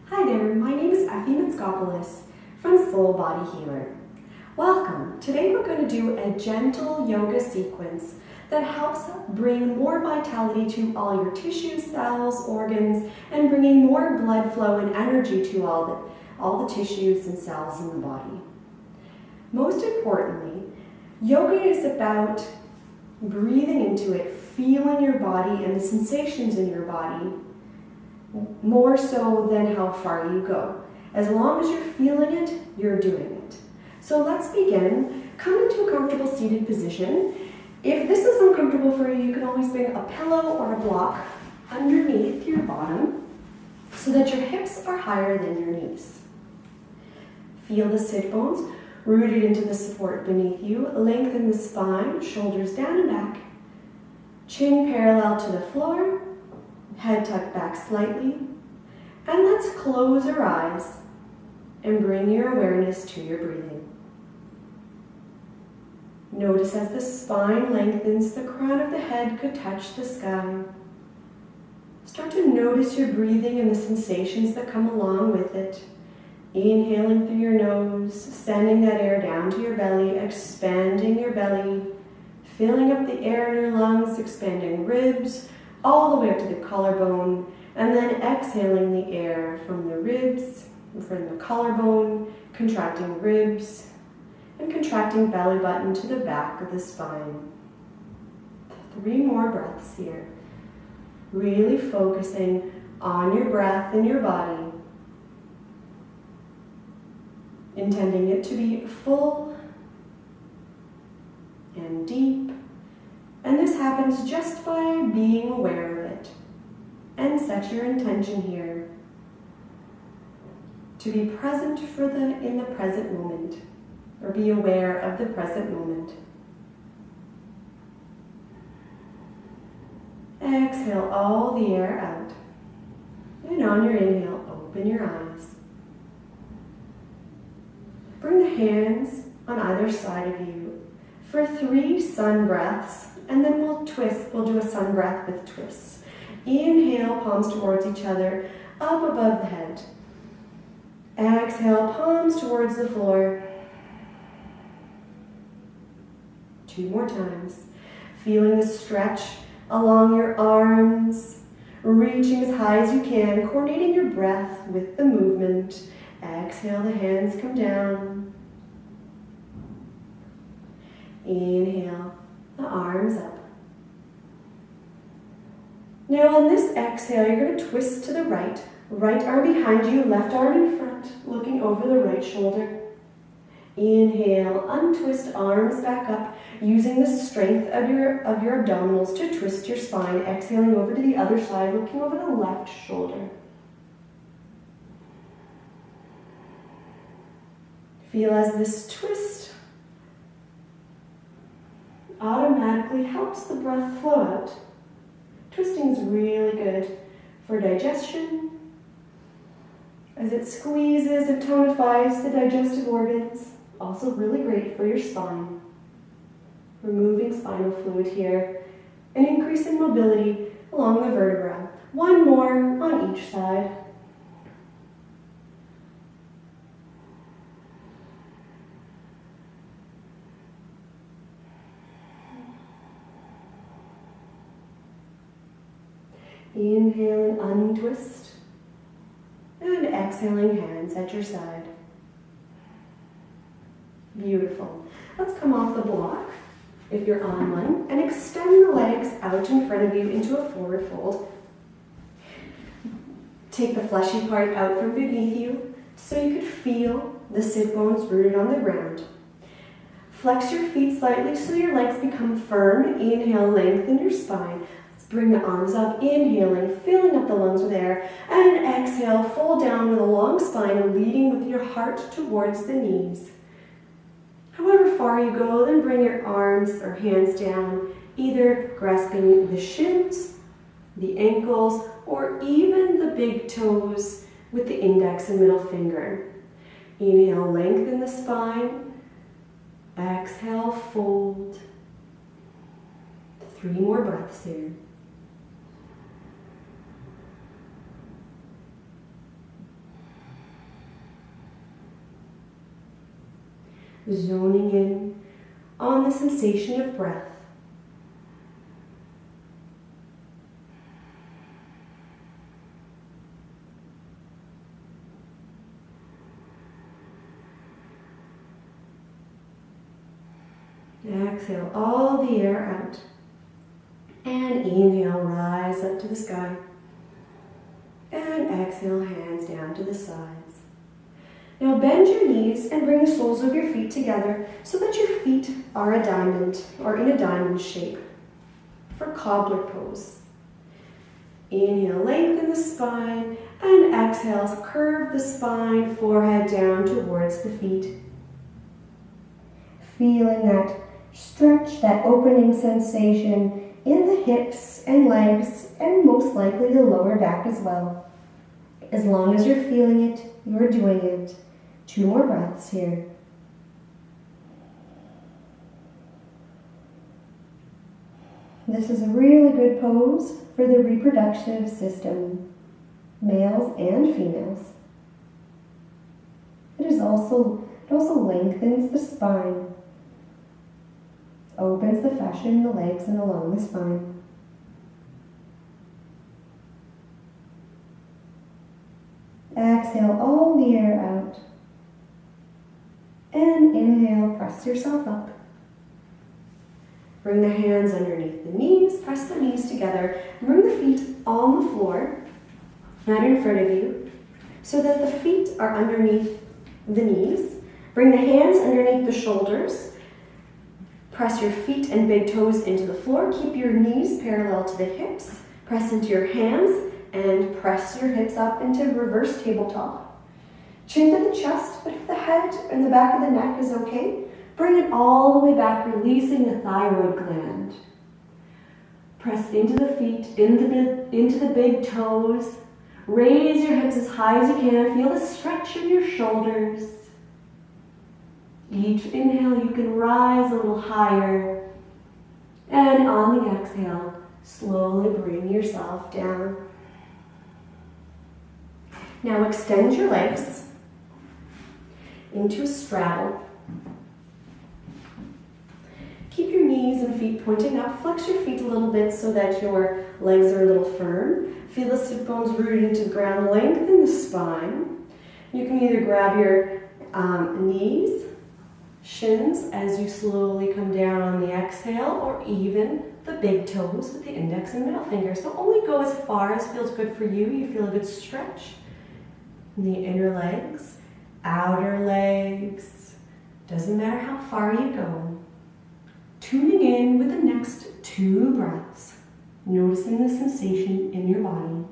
Hi there, my name is Effie Mitskopoulos from Soul Body Healer. Welcome. Today we're going to do a gentle yoga sequence that helps bring more vitality to all your tissues, cells, organs, and bringing more blood flow and energy to all the tissues and cells in the body. Most importantly, yoga is about breathing into it, feeling your body and the sensations in your body, more so than how far you go. As long as you're feeling it, you're doing it. So let's begin. Come into a comfortable seated position. If this is uncomfortable for you, you can always bring a pillow or a block underneath your bottom so that your hips are higher than your knees. Feel the sit bones rooted into the support beneath you. Lengthen the spine, shoulders down and back. Chin parallel to the floor. Head tucked back slightly, and let's close our eyes and bring your awareness to your breathing. Notice as the spine lengthens, the crown of the head could touch the sky. Start to notice your breathing and the sensations that come along with it. Inhaling through your nose, sending that air down to your belly, expanding your belly, filling up the air in your lungs, expanding ribs, all the way up to the collarbone, and then exhaling the air from the ribs, from the collarbone, contracting ribs, and contracting belly button to the back of the spine. 3 more breaths here. Really focusing on your breath and your body, intending it to be full and deep. And this happens just by being aware of it. And set your intention here to be present in the present moment, or be aware of the present moment. Exhale all the air out. And on your inhale, open your eyes. Bring the hands on either side of you for 3 sun breaths. And then we'll do a sun breath with twists. Inhale, palms towards each other, up above the head. Exhale, palms towards the floor. 2 more times. Feeling the stretch along your arms, reaching as high as you can, coordinating your breath with the movement. Exhale, the hands come down. Inhale. The arms up. Now on this exhale, you're going to twist to the right. Right arm behind you, left arm in front, looking over the right shoulder. Inhale, untwist arms back up, using the strength of your abdominals to twist your spine. Exhaling over to the other side, looking over the left shoulder. Feel as this twist automatically helps the breath flow out. Twisting is really good for digestion, as it squeezes and tonifies the digestive organs. Also really great for your spine. Removing spinal fluid here and increasing mobility along the vertebra. 1 more on each side. Inhaling, untwist, and exhaling, hands at your side. Beautiful. Let's come off the block, if you're on one, and extend the legs out in front of you into a forward fold. Take the fleshy part out from beneath you so you could feel the sit bones rooted on the ground. Flex your feet slightly so your legs become firm. Inhale, lengthen your spine. Bring the arms up, inhaling, filling up the lungs with air, and exhale, fold down with a long spine, leading with your heart towards the knees. However far you go, then bring your arms or hands down, either grasping the shins, the ankles, or even the big toes with the index and middle finger. Inhale, lengthen the spine. Exhale, fold. 3 more breaths here. . zoning in on the sensation of breath. Exhale all the air out. And inhale, rise up to the sky. And exhale, hands down to the sides. Now bend your knees and bring the soles of your feet together so that your feet are a diamond or in a diamond shape for cobbler pose. Inhale, lengthen the spine, and exhale, curve the spine, forehead down towards the feet. Feeling that stretch, that opening sensation in the hips and legs, and most likely the lower back as well. As long as you're feeling it, you're doing it. 2 more breaths here. This is a really good pose for the reproductive system, males and females. It also lengthens the spine, opens the fascia in the legs and along the spine. Exhale all the air out. And inhale, press yourself up. Bring the hands underneath the knees, press the knees together, and bring the feet on the floor, not in front of you, so that the feet are underneath the knees. Bring the hands underneath the shoulders. Press your feet and big toes into the floor. Keep your knees parallel to the hips. Press into your hands and press your hips up into reverse tabletop. Chin to the chest, but if the head and the back of the neck is okay, bring it all the way back, releasing the thyroid gland. Press into the feet, into the big toes. Raise your hips as high as you can. Feel the stretch in your shoulders. Each inhale, you can rise a little higher. And on the exhale, slowly bring yourself down. Now extend your legs into a straddle. Keep your knees and feet pointing up. Flex your feet a little bit so that your legs are a little firm. Feel the sit bones rooted into the ground. Lengthen the spine. You can either grab your knees, shins as you slowly come down on the exhale, or even the big toes with the index and middle finger. So only go as far as feels good for you. You feel a good stretch in the inner legs, outer legs. Doesn't matter how far you go. Tuning in with the next 2 breaths, noticing the sensation in your body.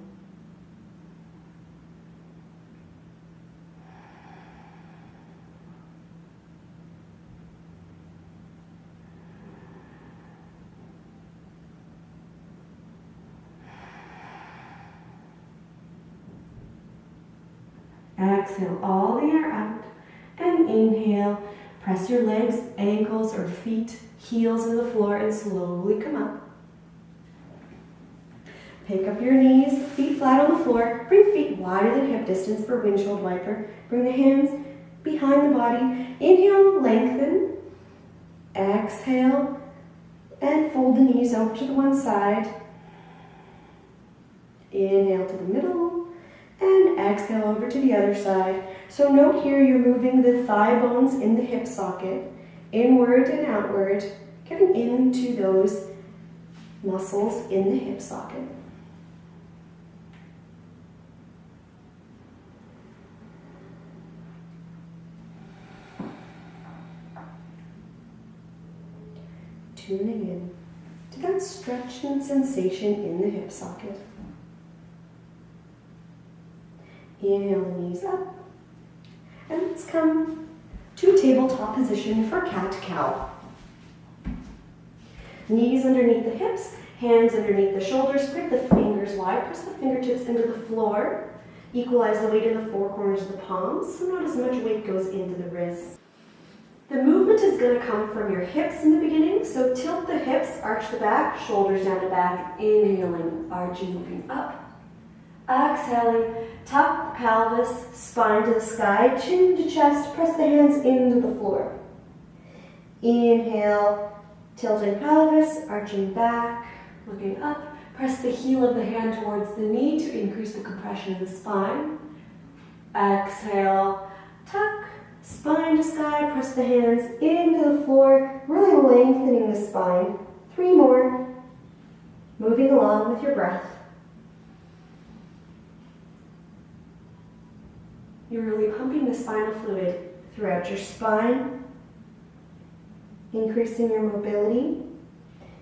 Exhale all the air out, and inhale. Press your legs, ankles, or feet, heels in the floor, and slowly come up. Pick up your knees, feet flat on the floor. Bring feet wider than hip distance for windshield wiper. Bring the hands behind the body. Inhale, lengthen. Exhale, and fold the knees over to the one side. Inhale to the middle, and exhale over to the other side. So note here you're moving the thigh bones in the hip socket, inward and outward, getting into those muscles in the hip socket. Tuning in to that stretch and sensation in the hip socket. Inhale the knees up. And let's come to tabletop position for cat-cow. Knees underneath the hips, hands underneath the shoulders, spread the fingers wide, press the fingertips into the floor, equalize the weight in the 4 corners of the palms, so not as much weight goes into the wrists. The movement is going to come from your hips in the beginning, so tilt the hips, arch the back, shoulders down the back, inhaling, arching, looking up. Exhaling, tuck the pelvis, spine to the sky, chin to chest, press the hands into the floor. Inhale, tilting pelvis, arching back, looking up. Press the heel of the hand towards the knee to increase the compression of the spine. Exhale, tuck, spine to sky. Press the hands into the floor, really lengthening the spine. 3 more. Moving along with your breath. You're really pumping the spinal fluid throughout your spine, increasing your mobility,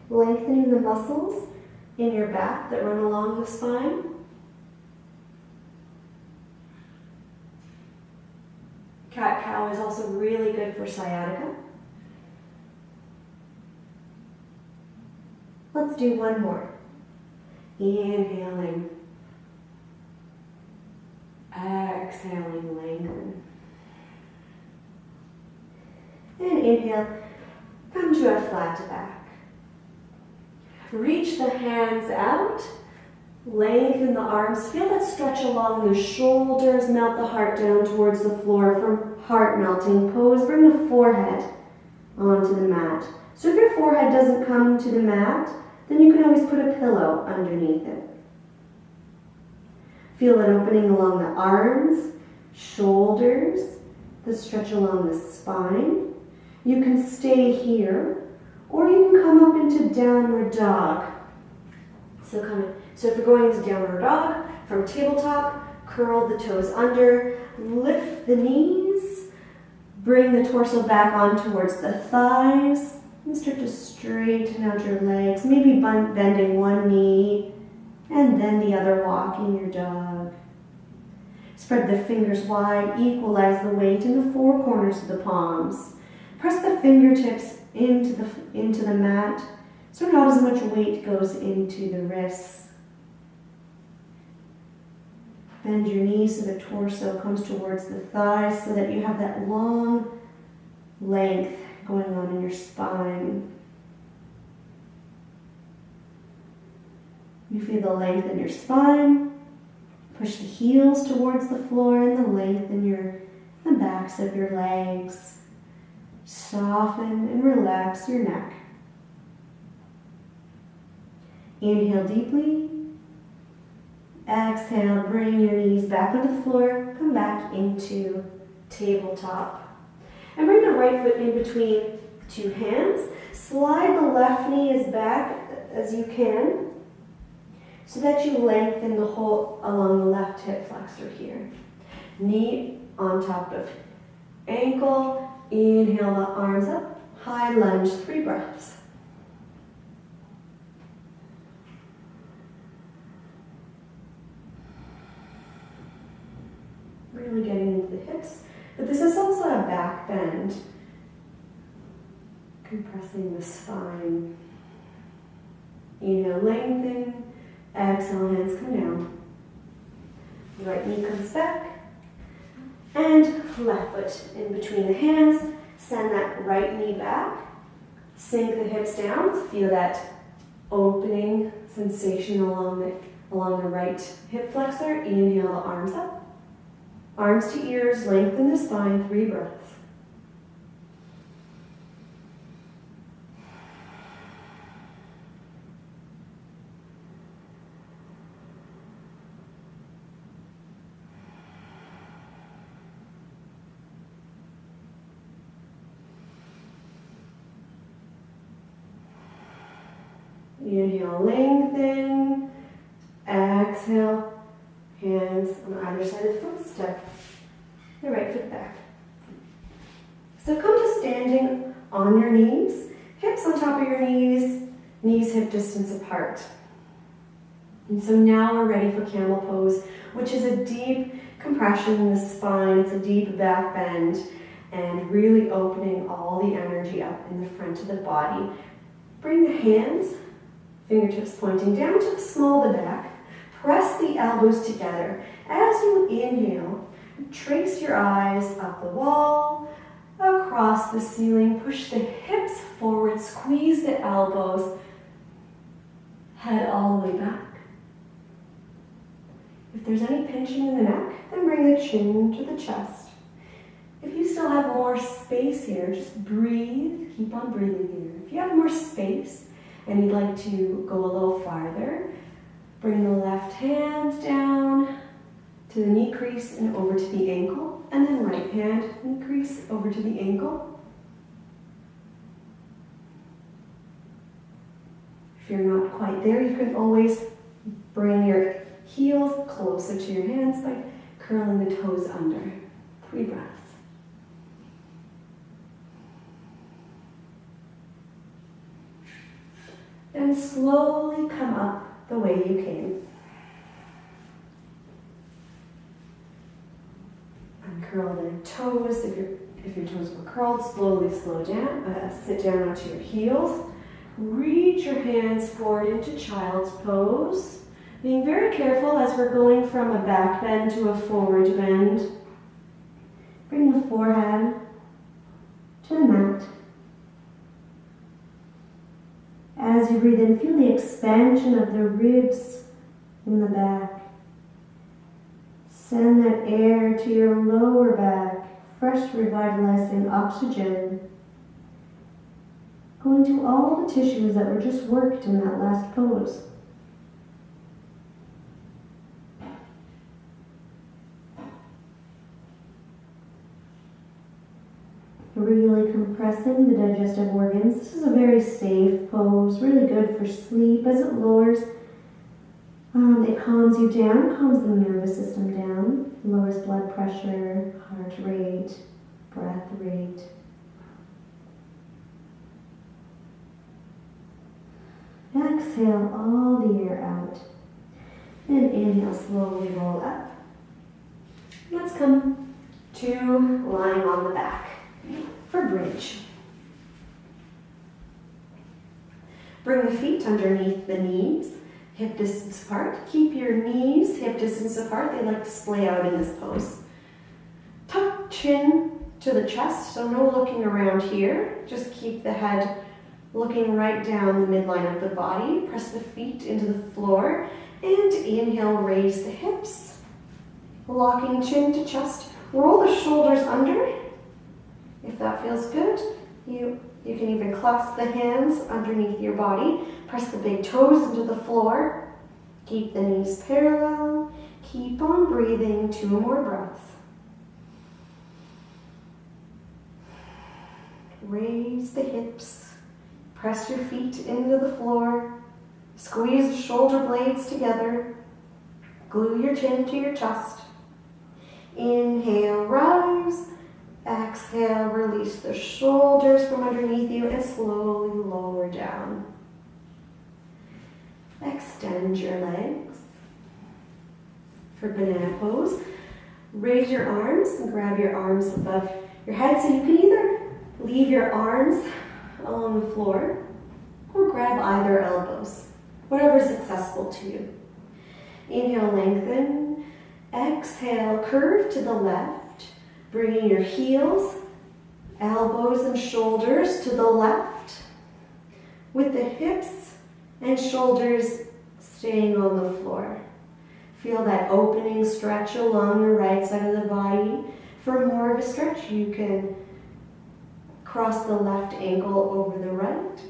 lengthening the muscles in your back that run along the spine. Cat-cow is also really good for sciatica. Let's do one more. Inhaling. Exhaling, lengthen. And inhale, come to a flat back. Reach the hands out, lengthen the arms. Feel that stretch along the shoulders, melt the heart down towards the floor from heart melting pose. Bring the forehead onto the mat. So if your forehead doesn't come to the mat, then you can always put a pillow underneath it. Feel it opening along the arms, shoulders, the stretch along the spine. You can stay here, or you can come up into downward dog. So if you're going into downward dog, from tabletop, curl the toes under, lift the knees, bring the torso back on towards the thighs, and start to straighten out your legs, maybe bending one knee, and then the other, walking your dog. Spread the fingers wide, equalize the weight in the 4 corners of the palms. Press the fingertips into the mat, so not as much weight goes into the wrists. Bend your knees so the torso comes towards the thighs so that you have that long length going on in your spine. You feel the length in your spine. Push the heels towards the floor and the length in the backs of your legs. Soften and relax your neck. Inhale deeply. Exhale, bring your knees back onto the floor. Come back into tabletop. And bring the right foot in between 2 hands. Slide the left knee as back as you can so that you lengthen the whole along the left hip flexor here. Knee on top of ankle. Inhale the arms up. High lunge, 3 breaths. Really getting into the hips. But this is also a back bend. Compressing the spine. Inhale, lengthen. Exhale, hands come down. Right knee comes back. And left foot in between the hands. Send that right knee back. Sink the hips down. Feel that opening sensation along the right hip flexor. Inhale the arms up. Arms to ears, lengthen the spine, 3 breaths. Inhale, lengthen. Exhale. Hands on either side of the foot. Step the right foot back. So come to standing on your knees. Hips on top of your knees. Knees hip distance apart. And so now we're ready for camel pose, which is a deep compression in the spine. It's a deep back bend and really opening all the energy up in the front of the body. Bring the hands, fingertips pointing down to the small of the back. Press the elbows together. As you inhale, trace your eyes up the wall, across the ceiling. Push the hips forward, squeeze the elbows, head all the way back. If there's any pinching in the neck, then bring the chin to the chest. If you still still have more space here, just breathe, keep on breathing here. If you have more space and you'd like to go a little farther, bring the left hand down to the knee crease and over to the ankle, and then right hand knee crease over to the ankle. If you're not quite there, you can always bring your heels closer to your hands by curling the toes under. 3 breaths. And slowly come up the way you came. Uncurl the toes. If your toes were curled, slowly sit down onto your heels. Reach your hands forward into child's pose. Being very careful as we're going from a back bend to a forward bend. Bring the forehead to the mat. As you breathe in, feel the expansion of the ribs in the back. Send that air to your lower back, fresh, revitalizing oxygen. Going to all the tissues that were just worked in that last pose. Really compressing the digestive organs. This is a very safe pose, really good for sleep as it lowers. It calms you down, calms the nervous system down, lowers blood pressure, heart rate, breath rate. Exhale all the air out. And inhale, slowly roll up. Let's come to lying on the back for bridge. Bring the feet underneath the knees, hip distance apart. Keep your knees hip distance apart. They like to splay out in this pose. Tuck chin to the chest, so no looking around here. Just keep the head looking right down the midline of the body. Press the feet into the floor and inhale, raise the hips. Locking chin to chest. Roll the shoulders under. If that feels good, you can even clasp the hands underneath your body. Press the big toes into the floor. Keep the knees parallel. Keep on breathing. 2 more breaths. Raise the hips. Press your feet into the floor. Squeeze the shoulder blades together. Glue your chin to your chest. Inhale, rise. Exhale, release the shoulders from underneath you and slowly lower down. Extend your legs. For banana pose, raise your arms and grab your arms above your head, so you can either leave your arms on the floor or grab either elbows, whatever is accessible to you. Inhale, lengthen. Exhale, curve to the left. Bringing your heels, elbows and shoulders to the left, with the hips and shoulders staying on the floor. Feel that opening stretch along the right side of the body. For more of a stretch, you can cross the left ankle over the right.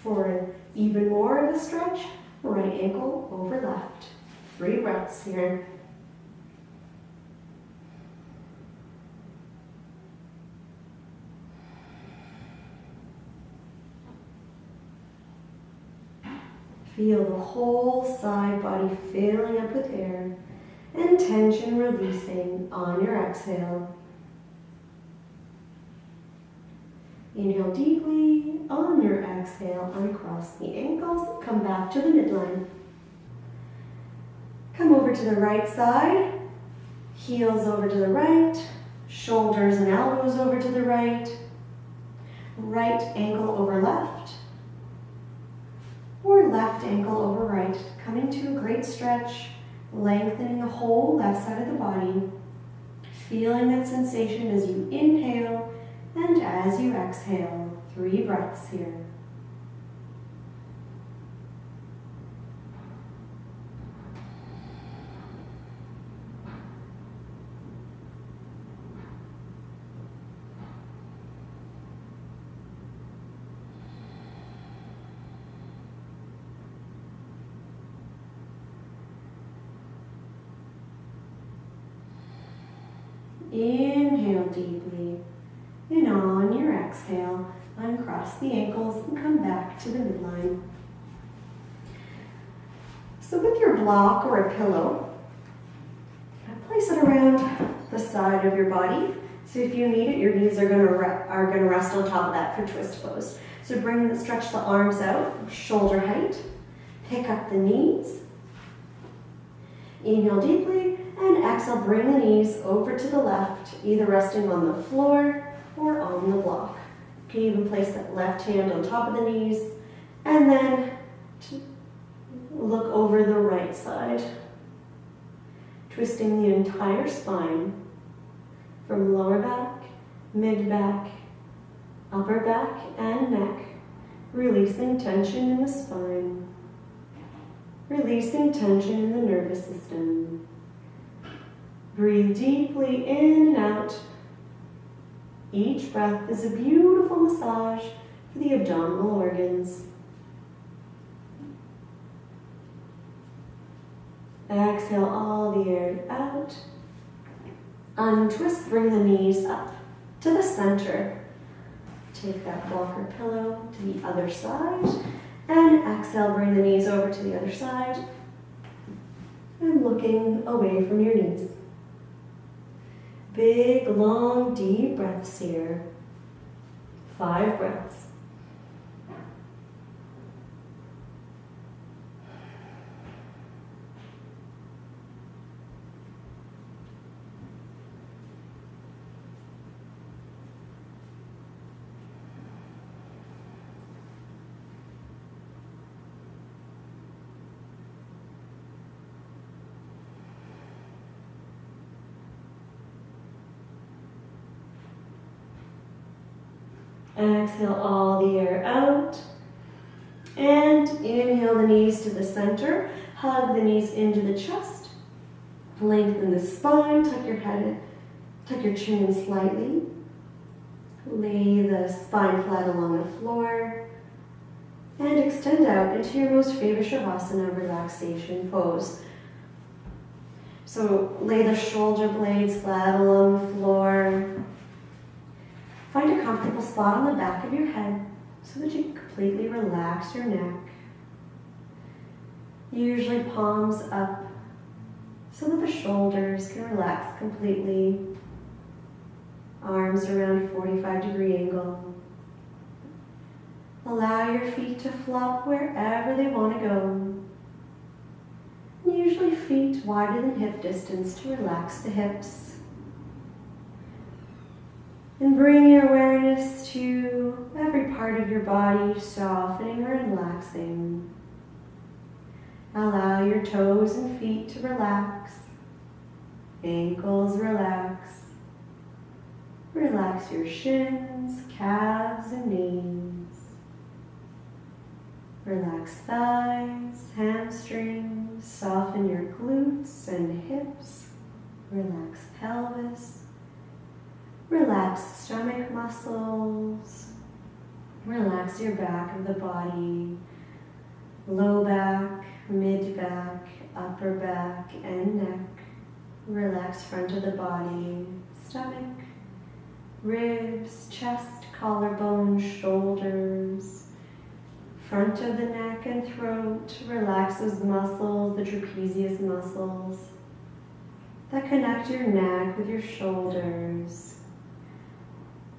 For even more of a stretch, right ankle over left. 3 breaths here. Feel the whole side body filling up with air and tension releasing on your exhale. Inhale deeply. On your exhale, uncross the ankles. Come back to the midline. Come over to the right side. Heels over to the right. Shoulders and elbows over to the right. Right ankle over left. Or left ankle over right, coming to a great stretch, lengthening the whole left side of the body, feeling that sensation as you inhale and as you exhale. 3 breaths here. Inhale deeply. And on your exhale, uncross the ankles and come back to the midline. So with your block or a pillow, place it around the side of your body. So if you need it, your knees are going to rest on top of that for twist pose. So stretch the arms out, shoulder height. Pick up the knees. Inhale deeply, and exhale, bring the knees over to the left, either resting on the floor or on the block. You can even place that left hand on top of the knees, and then look over the right side, twisting the entire spine from lower back, mid back, upper back, and neck, releasing tension in the spine, releasing tension in the nervous system. Breathe deeply in and out. Each breath is a beautiful massage for the abdominal organs. Exhale all the air out. Untwist, bring the knees up to the center. Take that block or pillow to the other side. And exhale, bring the knees over to the other side. And looking away from your knees. Big, long, deep breaths here. 5 breaths. Exhale all the air out. And inhale the knees to the center. Hug the knees into the chest. Lengthen the spine. Tuck your head, tuck your chin in slightly. Lay the spine flat along the floor. And extend out into your most favorite Shavasana relaxation pose. So lay the shoulder blades flat along the floor. Find a comfortable spot on the back of your head so that you can completely relax your neck. Usually palms up so that the shoulders can relax completely. Arms around 45-degree angle. Allow your feet to flop wherever they want to go. And usually feet wider than hip distance to relax the hips. And bring your awareness to every part of your body, softening or relaxing. Allow your toes and feet to relax. Ankles relax. Relax your shins, calves, and knees. Relax thighs, hamstrings. Soften your glutes and hips. Relax pelvis. Relax stomach muscles. Relax your back of the body, low back, mid back, upper back, and neck. Relax front of the body, stomach, ribs, chest, collarbone, shoulders, front of the neck and throat. Relax those muscles, the trapezius muscles that connect your neck with your shoulders.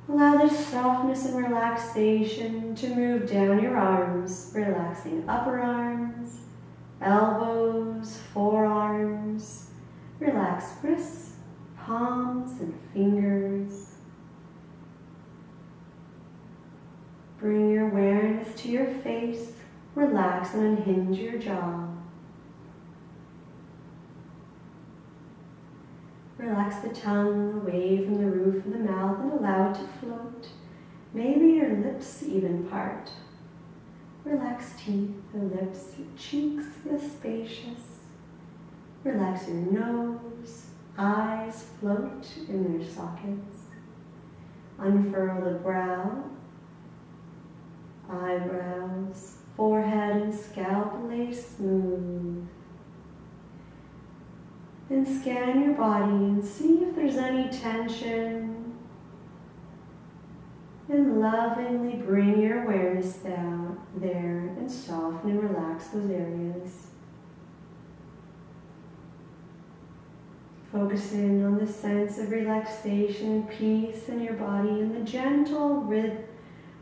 Allow the softness and relaxation to move down your arms, relaxing upper arms, elbows, forearms. Relax wrists, palms, and fingers. Bring your awareness to your face. Relax and unhinge your jaw. Relax the tongue away from the roof of the mouth and allow it to float. Maybe your lips even part. Relax teeth, the lips, cheeks feel spacious. Relax your nose, eyes float in their sockets. Unfurl the brow, eyebrows, forehead and scalp lay smooth. And scan your body and see if there's any tension. And lovingly bring your awareness down there and soften and relax those areas. Focusing on the sense of relaxation and peace in your body and the gentle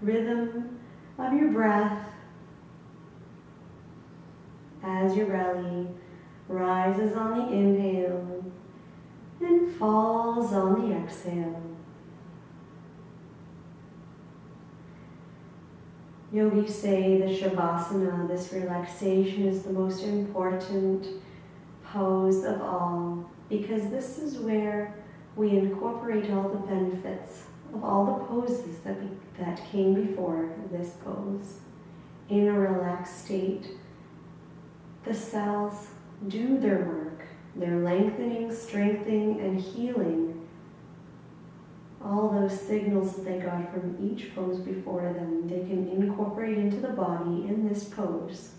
rhythm of your breath as your belly rises on the inhale and falls on the exhale. Yogis say the Shavasana, this relaxation, is the most important pose of all, because this is where we incorporate all the benefits of all the poses that came before this pose. In a relaxed state, the cells do their work. They're lengthening, strengthening, and healing all those signals that they got from each pose before them. They can incorporate into the body in this pose.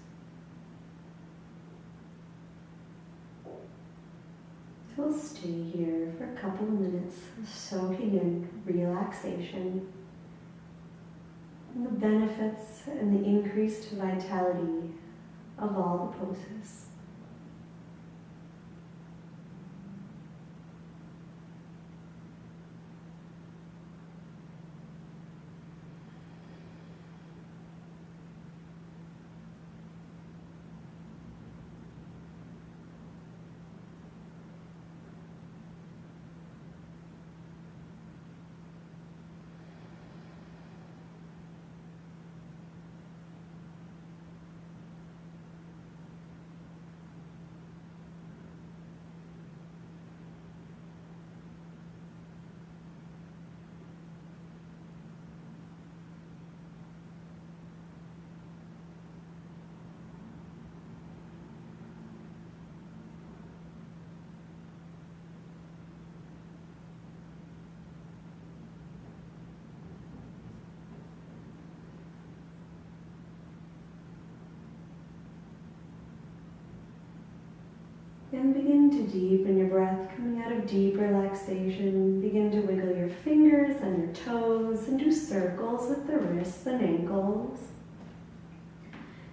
So we'll stay here for a couple of minutes, soaking in relaxation and the benefits and the increased vitality of all the poses. And begin to deepen your breath, coming out of deep relaxation. Begin to wiggle your fingers and your toes and do circles with the wrists and ankles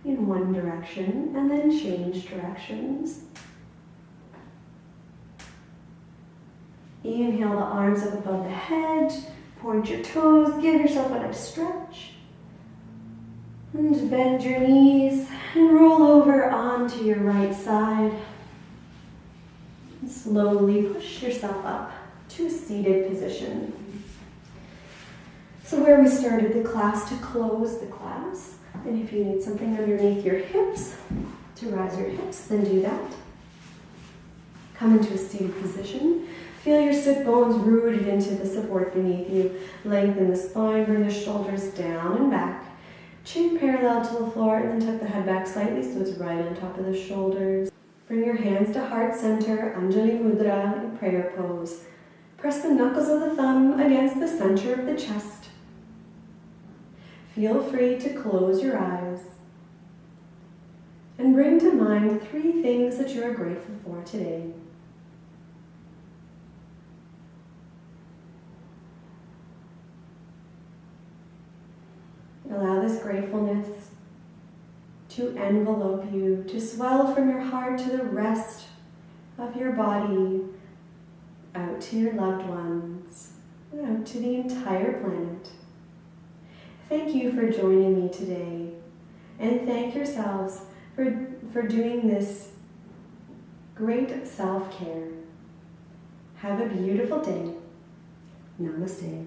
in one direction, and then change directions. Inhale the arms up above the head, point your toes, give yourself a nice stretch. And bend your knees and roll over onto your right side. And slowly push yourself up to a seated position. So where we started the class, to close the class, and if you need something underneath your hips to rise your hips, then do that. Come into a seated position. Feel your sit bones rooted into the support beneath you. Lengthen the spine, bring the shoulders down and back. Chin parallel to the floor, and then tuck the head back slightly so it's right on top of the shoulders. Bring your hands to heart center, Anjali Mudra in prayer pose. Press the knuckles of the thumb against the center of the chest. Feel free to close your eyes. And bring to mind 3 things that you are grateful for today. Allow this gratefulness to envelope you, to swell from your heart to the rest of your body, out to your loved ones, out to the entire planet. Thank you for joining me today, and thank yourselves for doing this great self-care. Have a beautiful day. Namaste.